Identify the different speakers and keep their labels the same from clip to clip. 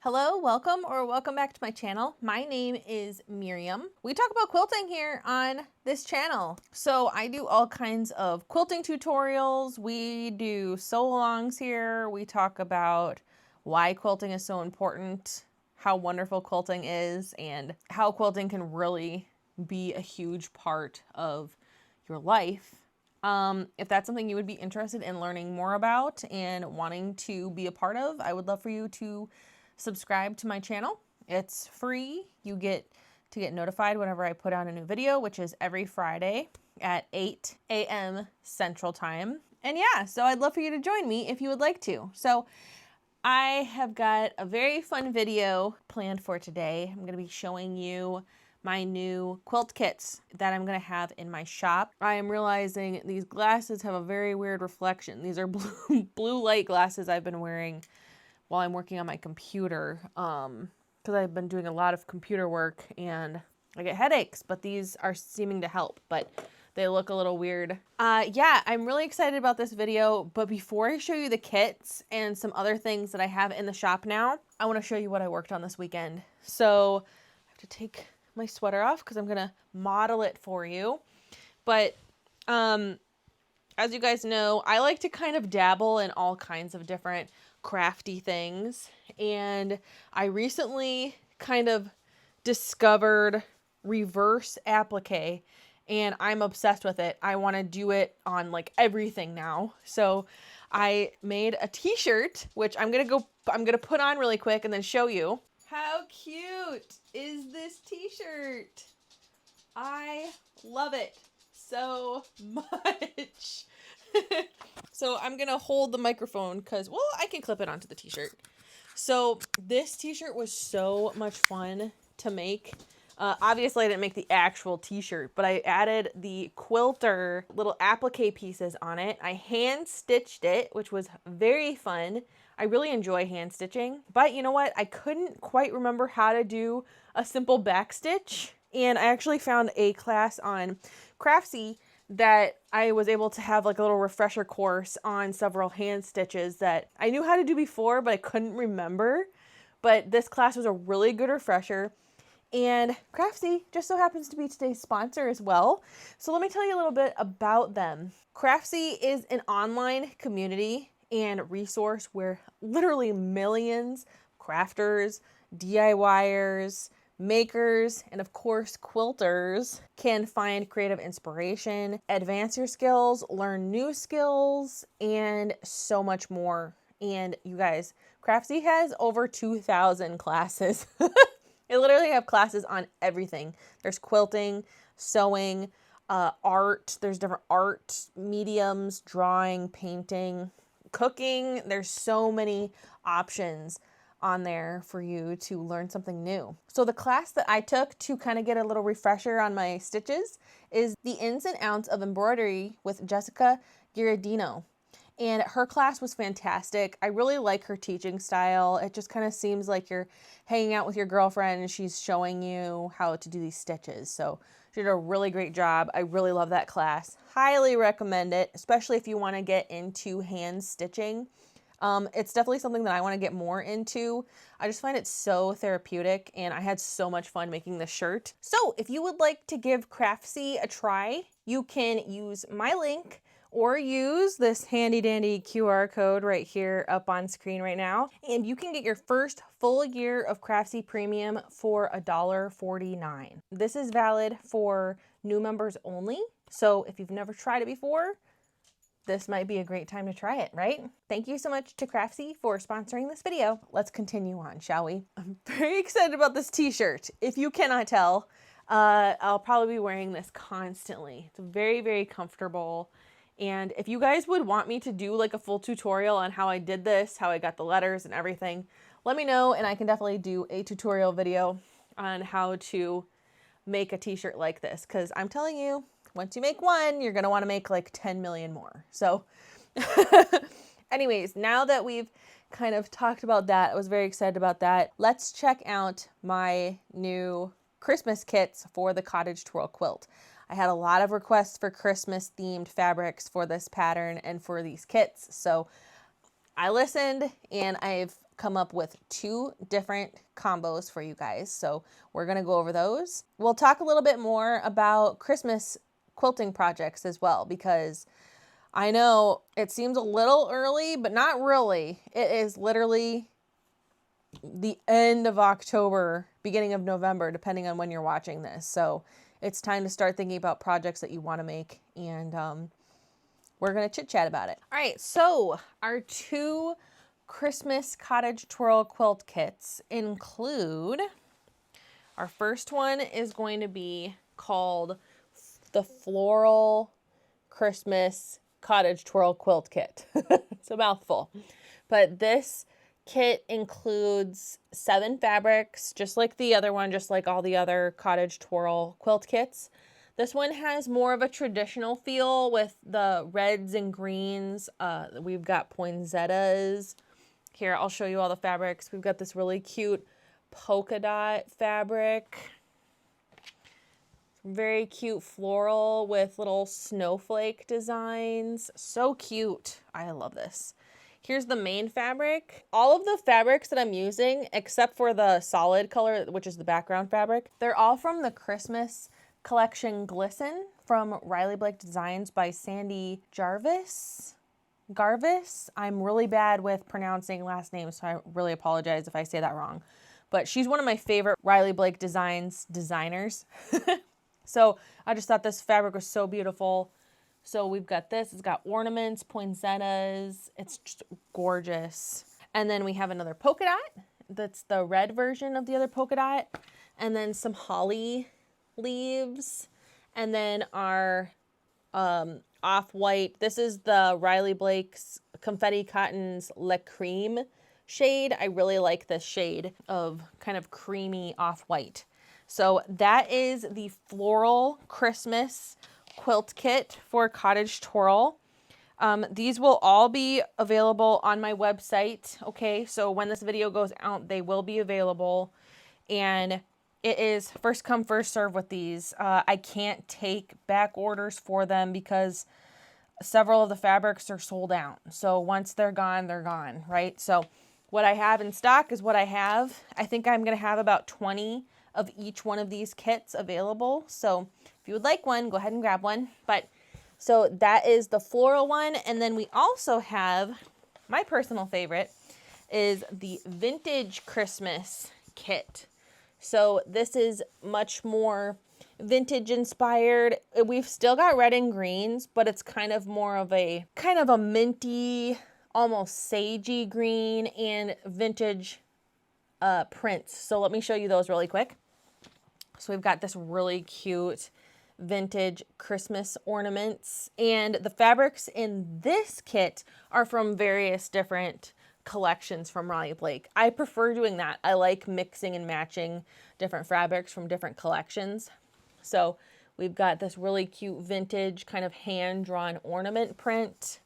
Speaker 1: Hello, welcome back to my channel. My name is Miriam. We talk about quilting here on this channel. So I do all kinds of quilting tutorials. We do sew-alongs here. We talk about why quilting is so important, how wonderful quilting is, and how quilting can really be a huge part of your life. If that's something you would be interested in learning more about and wanting to be a part of, I would love for you to subscribe to my channel. It's free. You get notified whenever I put out a new video, which is every Friday at 8 a.m. Central Time. And yeah, so I'd love for you to join me if you would like to. So I have got a very fun video planned for today. I'm going to be showing you my new quilt kits that I'm going to have in my shop. I am realizing these glasses have a very weird reflection. These are blue light glasses I've been wearing while I'm working on my computer, because I've been doing a lot of computer work and I get headaches, but these are seeming to help, but they look a little weird. Yeah, I'm really excited about this video, but before I show you the kits and some other things that I have in the shop now, I want to show you what I worked on this weekend. So I have to take my sweater off because I'm going to model it for you. But as you guys know, I like to kind of dabble in all kinds of different crafty things, and I recently kind of discovered reverse applique, and I'm obsessed with it. I want to do it on like everything now. So I made a t-shirt, which I'm gonna put on really quick and then show you. How cute is this t-shirt? I love it so much. So I'm going to hold the microphone because, well, I can clip it onto the t-shirt. So this t-shirt was so much fun to make. Obviously, I didn't make the actual t-shirt, but I added the quilter little applique pieces on it. I hand stitched it, which was very fun. I really enjoy hand stitching, but you know what? I couldn't quite remember how to do a simple back stitch. And I actually found a class on Craftsy that I was able to have like a little refresher course on several hand stitches that I knew how to do before, but I couldn't remember. But this class was a really good refresher. And Craftsy just so happens to be today's sponsor as well. So let me tell you a little bit about them. Craftsy is an online community and resource where literally millions of crafters, DIYers, makers, and of course quilters can find creative inspiration, advance your skills, learn new skills, and so much more. And you guys, Craftsy has over 2,000 classes. They literally have classes on everything. There's quilting, sewing, art. There's different art mediums, drawing, painting, cooking. There's so many options on there for you to learn something new. So the class that I took to kind of get a little refresher on my stitches is the ins and outs of embroidery with Jessica Giardino. And her class was fantastic. I really like her teaching style. It just kind of seems like you're hanging out with your girlfriend and she's showing you how to do these stitches. So she did a really great job. I really love that class. Highly recommend it, especially if you want to get into hand stitching. It's definitely something that I want to get more into. I just find it so therapeutic and I had so much fun making this shirt. So if you would like to give Craftsy a try, you can use my link or use this handy dandy QR code right here up on screen right now. And you can get your first full year of Craftsy Premium for $1.49. This is valid for new members only. So if you've never tried it before, this might be a great time to try it, right? Thank you so much to Craftsy for sponsoring this video. Let's continue on, shall we? I'm very excited about this t-shirt. If you cannot tell, I'll probably be wearing this constantly. It's very, very comfortable. And if you guys would want me to do like a full tutorial on how I did this, how I got the letters and everything, let me know and I can definitely do a tutorial video on how to make a t-shirt like this. Because I'm telling you, once you make one, you're going to want to make like 10 million more. So anyways, now that we've kind of talked about that, I was very excited about that. Let's check out my new Christmas kits for the cottage twirl quilt. I had a lot of requests for Christmas themed fabrics for this pattern and for these kits. So I listened and I've come up with 2 different combos for you guys. So we're gonna go over those. We'll talk a little bit more about Christmas quilting projects as well, because I know it seems a little early, but not really. It is literally the end of October, beginning of November, depending on when you're watching this. So it's time to start thinking about projects that you want to make, and we're going to chit chat about it. All right, so our 2 Christmas cottage twirl quilt kits include, our first one is going to be called the Floral Christmas cottage twirl quilt kit. It's a mouthful, but this kit includes 7 fabrics, just like the other one, just like all the other cottage twirl quilt kits. This one has more of a traditional feel with the reds and greens. We've got poinsettias. Here, I'll show you all the fabrics. We've got this really cute polka dot fabric. Very cute floral with little snowflake designs. So cute. I love this. Here's the main fabric. All of the fabrics that I'm using, except for the solid color, which is the background fabric, they're all from the Christmas collection Glisten from Riley Blake Designs by Sandy Jarvis. Garvis. I'm really bad with pronouncing last names, so I really apologize if I say that wrong. But she's one of my favorite Riley Blake Designs designers. So I just thought this fabric was so beautiful. So we've got this, it's got ornaments, poinsettias, it's just gorgeous. And then we have another polka dot, that's the red version of the other polka dot. And then some holly leaves. And then our off-white, this is the Riley Blake's Confetti Cotton's Le Creme shade. I really like this shade of kind of creamy off-white. So that is the Floral Christmas quilt kit for cottage twirl. These will all be available on my website. Okay, so when this video goes out, they will be available, and it is first come first serve with these. I can't take back orders for them because several of the fabrics are sold out. So once they're gone, right? So what I have in stock is what I have. I think I'm gonna have about 20 of each one of these kits available. So if you would like one, go ahead and grab one. But so that is the floral one. And then we also have, my personal favorite is the vintage Christmas kit. So this is much more vintage inspired. We've still got red and greens, but it's kind of more of a minty, almost sagey green and vintage prints. So let me show you those really quick. So we've got this really cute vintage Christmas ornaments, and the fabrics in this kit are from various different collections from Riley Blake. I prefer doing that. I like mixing and matching different fabrics from different collections. So we've got this really cute vintage kind of hand-drawn ornament print.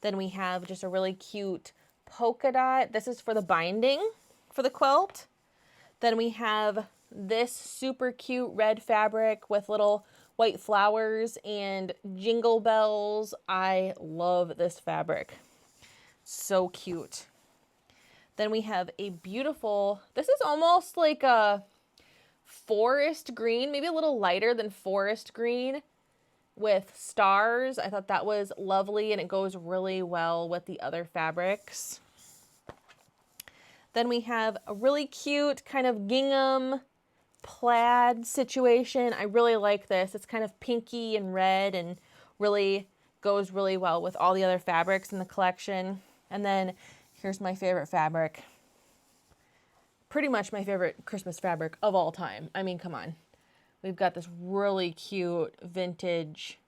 Speaker 1: Then we have just a really cute polka dot. This is for the binding for the quilt. Then we have this super cute red fabric with little white flowers and jingle bells. I love this fabric. So cute. Then we have a beautiful, this is almost like a forest green, maybe a little lighter than forest green with stars. I thought that was lovely, and it goes really well with the other fabrics. Then we have a really cute kind of gingham plaid situation. I really like this. It's kind of pinky and red and really goes really well with all the other fabrics in the collection. And then here's my favorite fabric. Pretty much my favorite Christmas fabric of all time. I mean, come on. We've got this really cute vintage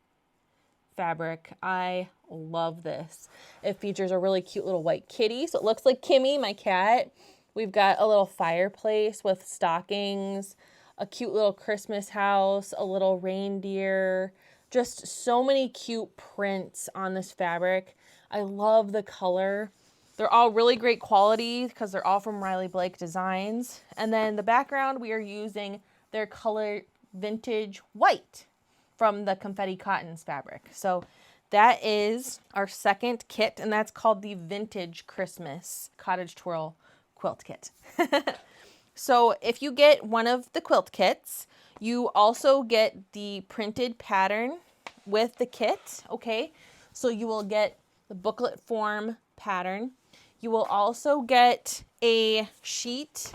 Speaker 1: fabric. I love this. It features a really cute little white kitty, so it looks like Kimmy, my cat. We've got a little fireplace with stockings, a cute little Christmas house, a little reindeer, just so many cute prints on this fabric. I love the color. They're all really great quality because they're all from Riley Blake Designs. And then the background, we are using their color vintage white from the Confetti Cottons fabric. So that is our second kit, and that's called the Vintage Christmas Cottage Twirl Quilt Kit. So if you get one of the quilt kits, you also get the printed pattern with the kit, okay? So you will get the booklet form pattern. You will also get a sheet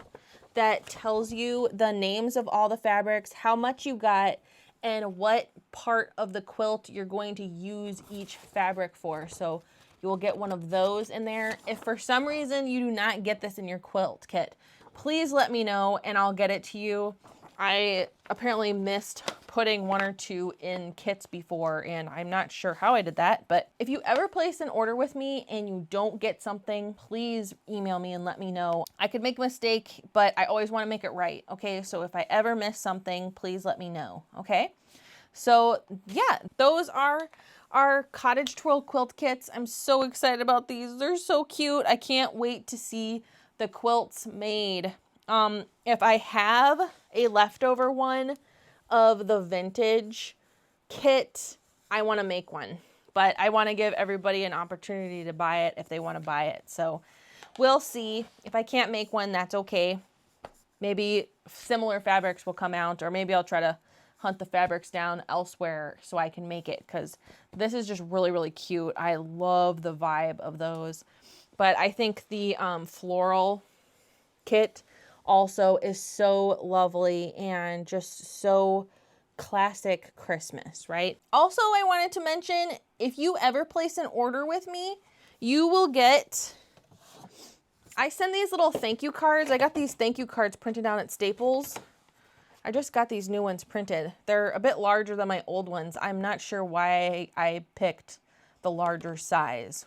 Speaker 1: that tells you the names of all the fabrics, how much you got, and what part of the quilt you're going to use each fabric for. So you will get one of those in there. If for some reason you do not get this in your quilt kit, please let me know and I'll get it to you. I apparently missed putting one or two in kits before, and I'm not sure how I did that. But if you ever place an order with me and you don't get something, please email me and let me know. I could make a mistake, but I always want to make it right, okay? So if I ever miss something, please let me know, okay? So yeah, those are our Cottage Twirl quilt kits. I'm so excited about these. They're so cute. I can't wait to see the quilts made. If I have a leftover one of the vintage kit, I want to make one, but I want to give everybody an opportunity to buy it if they want to buy it. So we'll see. If I can't make one, that's okay. Maybe similar fabrics will come out, or maybe I'll try to hunt the fabrics down elsewhere so I can make it, because this is just really, really cute. I love the vibe of those. But I think the floral kit also is so lovely and just so classic Christmas, right? Also, I wanted to mention, if you ever place an order with me, you will get, I send these little thank you cards. I got these thank you cards printed out at Staples. I just got these new ones printed. They're a bit larger than my old ones. I'm not sure why I picked the larger size.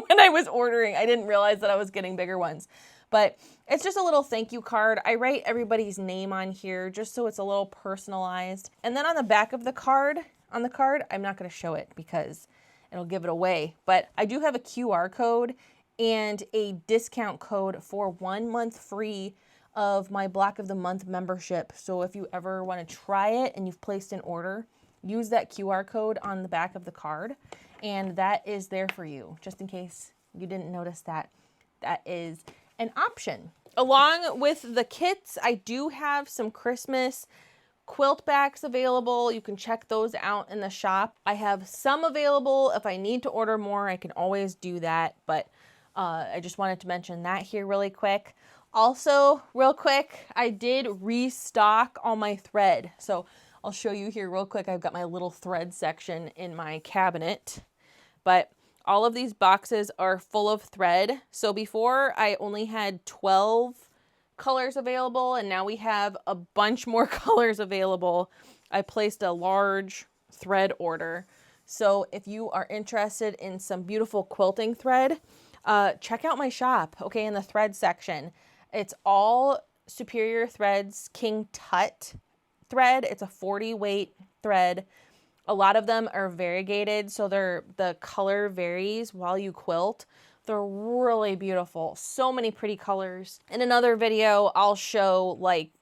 Speaker 1: When I was ordering, I didn't realize that I was getting bigger ones. But it's just a little thank you card. I write everybody's name on here just so it's a little personalized. And then on the back of the card, I'm not going to show it because it'll give it away. But I do have a QR code and a discount code for 1 month free of my Block of the Month membership. So if you ever want to try it and you've placed an order, use that QR code on the back of the card. And that is there for you, just in case you didn't notice that. That is an option. Along with the kits, I do have some Christmas quilt backs available. You can check those out in the shop. I have some available. If I need to order more, I can always do that. But I just wanted to mention that here really quick. Also, real quick, I did restock all my thread. So I'll show you here real quick. I've got my little thread section in my cabinet. But all of these boxes are full of thread. So before I only had 12 colors available, and now we have a bunch more colors available. I placed a large thread order. So if you are interested in some beautiful quilting thread, check out my shop, okay, in the thread section. It's all Superior Threads King Tut thread. It's a 40 weight thread. A lot of them are variegated, so the color varies while you quilt. They're really beautiful. So many pretty colors. In another video, I'll show like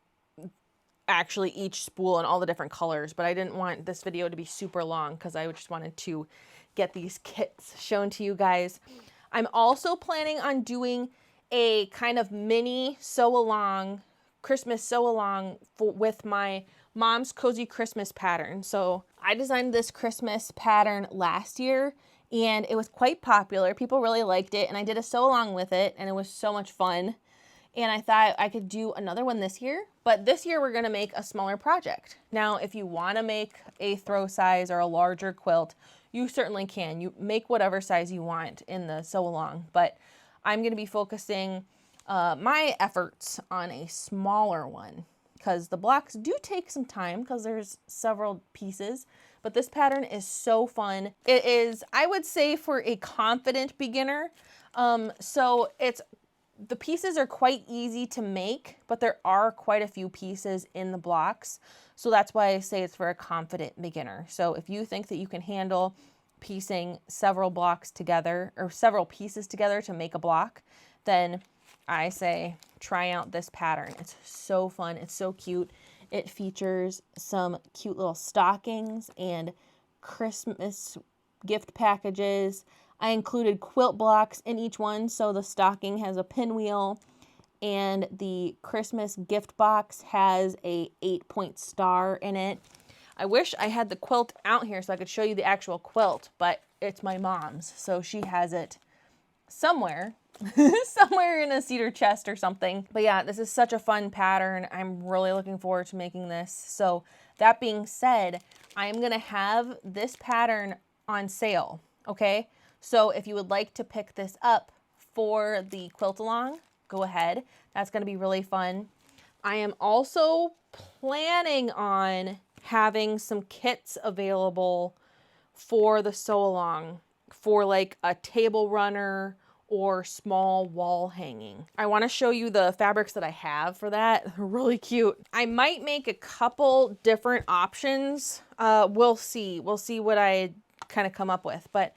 Speaker 1: actually each spool and all the different colors, but I didn't want this video to be super long because I just wanted to get these kits shown to you guys. I'm also planning on doing a kind of mini sew-along, Christmas sew-along with my Mom's Cozy Christmas pattern. So I designed this Christmas pattern last year and it was quite popular. People really liked it and I did a sew along with it and it was so much fun. And I thought I could do another one this year, but this year we're gonna make a smaller project. Now, if you wanna make a throw size or a larger quilt, you certainly can. You make whatever size you want in the sew along, but I'm gonna be focusing my efforts on a smaller one, because the blocks do take some time because there's several pieces, but this pattern is so fun. It is, I would say, for a confident beginner. So the pieces are quite easy to make, but there are quite a few pieces in the blocks. So that's why I say it's for a confident beginner. So if you think that you can handle piecing several blocks together or several pieces together to make a block, then I say try out this pattern. It's so fun. It's so cute. It features some cute little stockings and Christmas gift packages. I included quilt blocks in each one, so the stocking has a pinwheel, and the Christmas gift box has a 8-point star in it. I wish I had the quilt out here so I could show you the actual quilt, but it's my mom's, so she has it somewhere, somewhere in a cedar chest or something. But yeah, this is such a fun pattern. I'm really looking forward to making this. So that being said, I'm gonna have this pattern on sale, okay? So if you would like to pick this up for the quilt along, go ahead. That's gonna be really fun. I am also planning on having some kits available for the sew along for like a table runner or small wall hanging. I want to show you the fabrics that I have for that. They're really cute. I might make a couple different options. We'll see. We'll see what I kind of come up with. But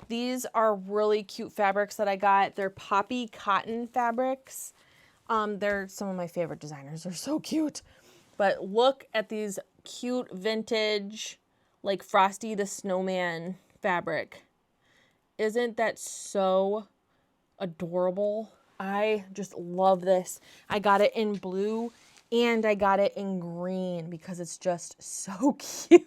Speaker 1: these are really cute fabrics that I got. They're poppy cotton fabrics. They're some of my favorite designers. They're so cute. But look at these cute vintage, like Frosty the Snowman fabric. Isn't that so adorable? I just love this. I got it in blue and I got it in green because it's just so cute.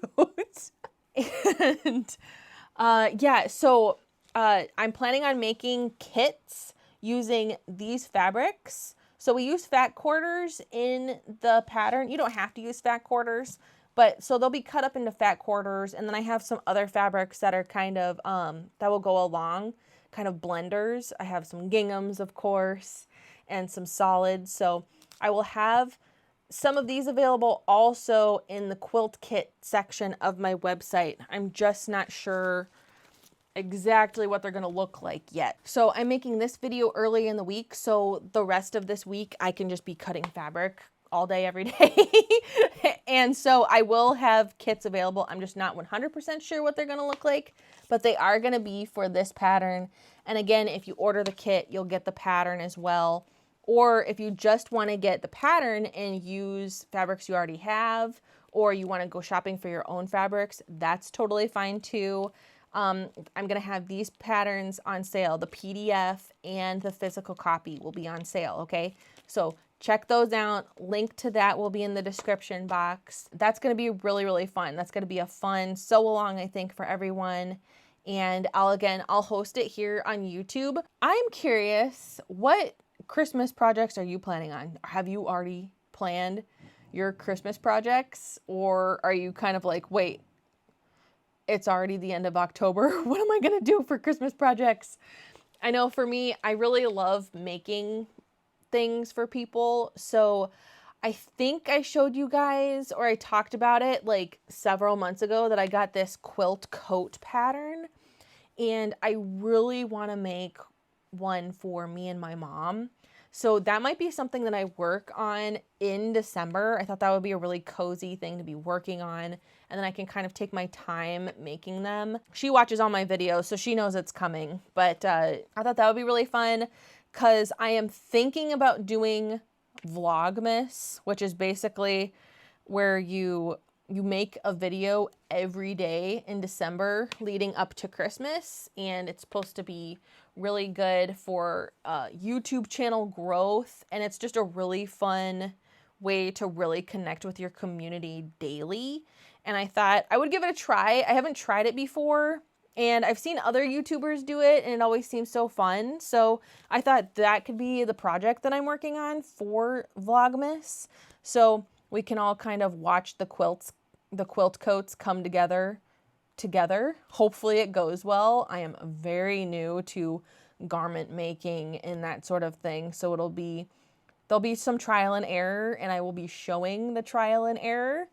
Speaker 1: And yeah, so I'm planning on making kits using these fabrics. So we use fat quarters in the pattern. You don't have to use fat quarters, but so they'll be cut up into fat quarters. And then I have some other fabrics that are kind of, that will go along, kind of blenders. I have some ginghams, of course, and some solids. So I will have some of these available also in the quilt kit section of my website. I'm just not sure exactly what they're going to look like yet. So I'm making this video early in the week, so the rest of this week I can just be cutting fabric all day, every day. And so I will have kits available. I'm just not 100% sure what they're going to look like, but they are going to be for this pattern. And again, if you order the kit, you'll get the pattern as well. Or if you just want to get the pattern and use fabrics you already have, or you want to go shopping for your own fabrics, that's totally fine too. I'm going to have these patterns on sale. The PDF and the physical copy will be on sale, okay? So check those out. Link to that will be in the description box. That's going to be really, really fun. That's going to be a fun sew along, I think, for everyone. And I'll host it here on YouTube. I'm curious, what Christmas projects are you planning on? Have you already planned your Christmas projects? Or are you kind of like, wait, it's already the end of October. What am I going to do for Christmas projects? I know for me, I really love making things for people. So I think I showed you guys, or I talked about it like several months ago, that I got this quilt coat pattern. And I really want to make one for me and my mom. So that might be something that I work on in December. I thought that would be a really cozy thing to be working on. And then I can kind of take my time making them. She watches all my videos, so she knows it's coming. But I thought that would be really fun because I am thinking about doing Vlogmas, which is basically where you make a video every day in December leading up to Christmas. And it's supposed to be really good for YouTube channel growth. And it's just a really fun way to really connect with your community daily. And I thought I would give it a try. I haven't tried it before, and I've seen other YouTubers do it, and it always seems so fun. So I thought that could be the project that I'm working on for Vlogmas. So we can all kind of watch the quilt coats come together. Hopefully it goes well. I am very new to garment making and that sort of thing. So there'll be some trial and error, and I will be showing the trial and error.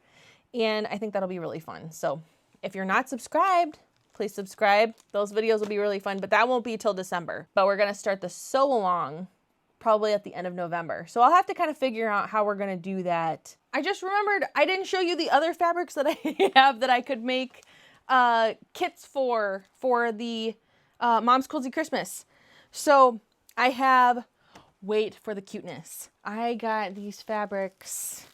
Speaker 1: And I think that'll be really fun. So if you're not subscribed, please subscribe. Those videos will be really fun, but that won't be till December. But we're going to start the sew along probably at the end of November. So I'll have to kind of figure out how we're going to do that. I just remembered I didn't show you the other fabrics that I have that I could make kits for the Mom's Cozy Christmas. So I have, wait for the cuteness. I got these fabrics.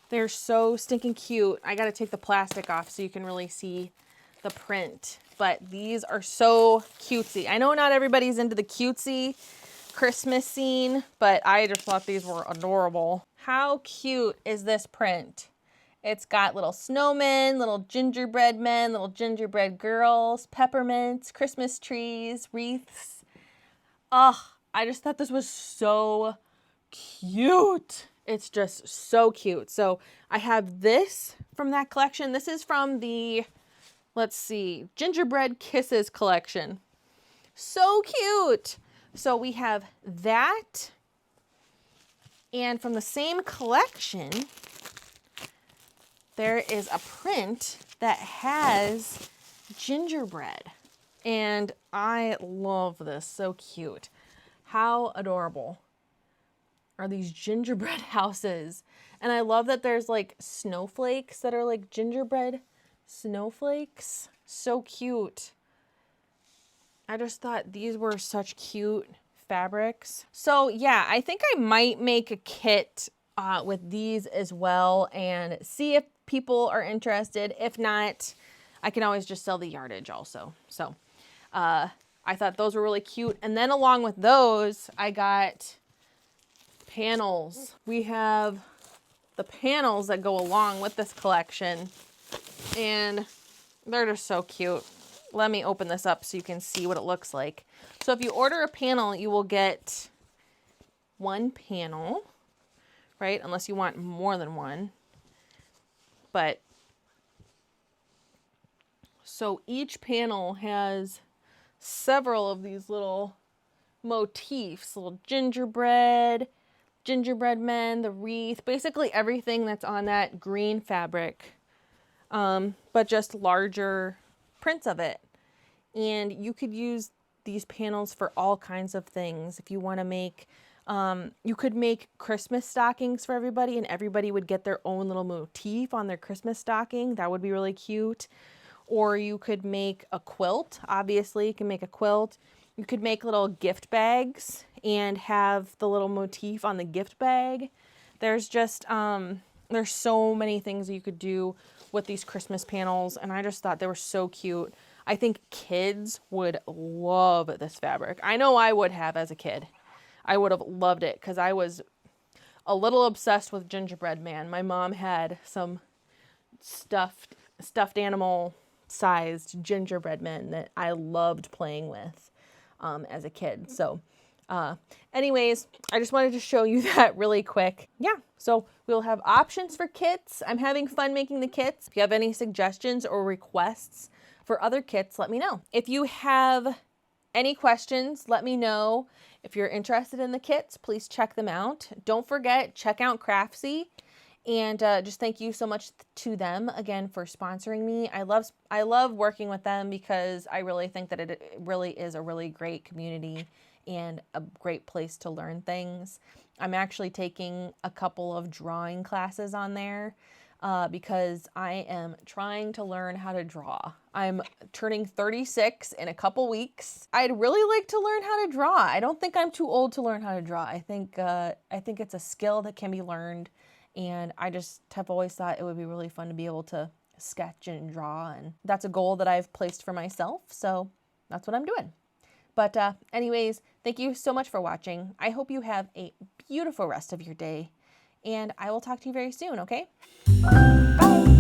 Speaker 1: They're so stinking cute. I got to take the plastic off so you can really see the print, but these are so cutesy. I know not everybody's into the cutesy Christmas scene, but I just thought these were adorable. How cute is this print? It's got little snowmen, little gingerbread men, little gingerbread girls, peppermints, Christmas trees, wreaths. Oh, I just thought this was so cute. It's just so cute. So I have this from that collection. This is from the, let's see, Gingerbread Kisses collection. So cute. So we have that. And from the same collection, there is a print that has gingerbread. And I love this. So cute. How adorable are these gingerbread houses? And I love that there's like snowflakes that are like gingerbread snowflakes. So cute. I just thought these were such cute fabrics. So yeah, I think I might make a kit with these as well and see if people are interested. If not, I can always just sell the yardage also. So I thought those were really cute. And then along with those, I got panels. We have the panels that go along with this collection, and they're just so cute. Let me open this up so you can see what it looks like. So if you order a panel, you will get one panel, right? Unless you want more than one. But so each panel has several of these little motifs, little gingerbread men, the wreath, basically everything that's on that green fabric, but just larger prints of it. And you could use these panels for all kinds of things. If you want to make, you could make Christmas stockings for everybody, and everybody would get their own little motif on their Christmas stocking. That would be really cute. Or you could make a quilt. Obviously, you can make a quilt. You could make little gift bags and have the little motif on the gift bag. There's just, there's so many things you could do with these Christmas panels, and I just thought they were so cute. I think kids would love this fabric. I know I would have as a kid. I would have loved it because I was a little obsessed with gingerbread man. My mom had some stuffed animal sized gingerbread men that I loved playing with as a kid. So anyways, I just wanted to show you that really quick. Yeah, so we'll have options for kits. I'm having fun making the kits. If you have any suggestions or requests for other kits, let me know. If you have any questions, let me know. If you're interested in the kits, please check them out. Don't forget, check out Craftsy. And just thank you so much to them again for sponsoring me. I love working with them because I really think that it really is a really great community and a great place to learn things. I'm actually taking a couple of drawing classes on there because I am trying to learn how to draw. I'm turning 36 in a couple weeks. I'd really like to learn how to draw. I don't think I'm too old to learn how to draw. I think it's a skill that can be learned. And I just have always thought it would be really fun to be able to sketch and draw. And that's a goal that I've placed for myself. So that's what I'm doing. But anyways, thank you so much for watching. I hope you have a beautiful rest of your day. And I will talk to you very soon, okay? Bye.